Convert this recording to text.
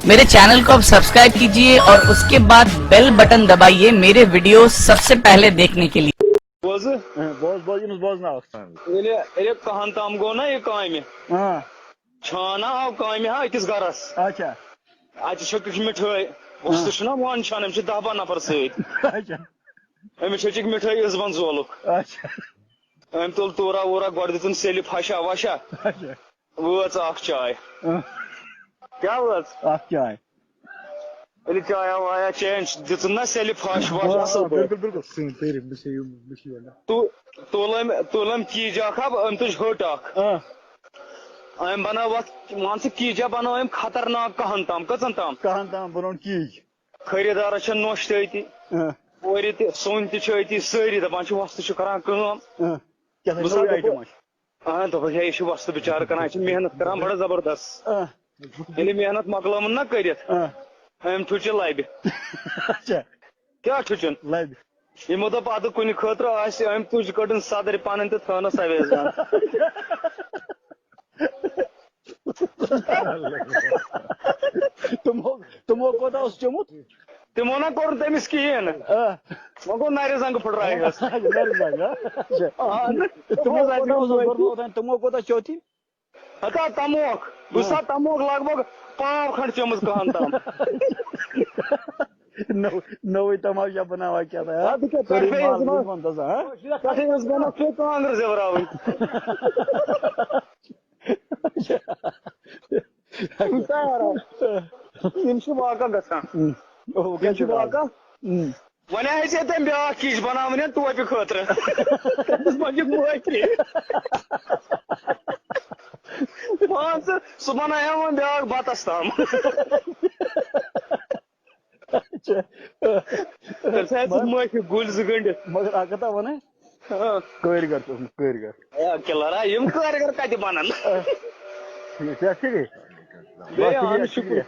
मेरे चैनल को अब सब्सक्राइब कीजिए और उसके बाद बेल बटन दबाइए मेरे वीडियो सबसे पहले देखने के लिए। बोज ये कहान ताम गो ना ये कामे छाना आव कामे हा अकिस गरस अच्छा अत मिठाई वस्तु ना वन छान 10 नफर समिस मिठाई इजबन जोलुक अम तुल तूरा वूरा गोड़ दितुन सेलि फशा वशा वच चाय क्या वच चाय चाया वाया चेंज दितुन ना सेलि फश वश असल तुलम कीजा खब अम तुझ हट अम बनाव मान स कीजा बनाव अम खतरनाक कहन ताम कचन ताम बन कीज खरीदार नोश ती और सोन ती सारी दपान वस्तु करान दोप ये वस्तु बिचार करान मेहनत करान बड़ा जबरदस्त ये मेहनत मकलमन ना कर ठुच लबि क्या ठुचन यमो दोप अद कुन खतर अम तुझ कड़न सदर पन तो थनस अवेज तुमो कोता चमुत तमो ना कोर तमिस कहेन वो गो नारे जंग फुटराय तुमो कोता चौथी हता तमोक बुसा तमोक लगभग 5 खंड चमच कहन ताम नवी तमाशा बनावा क्या था कांग्रेस जवरावन वाका गसान वाका वन तम ब्या किश बनावन टोपि खतर मान सह बनाया वन ब्या बतस ताम माफी गुल गंड मगर अकता वन कर किलरा यम कारीगर कत बनन शुक्रिया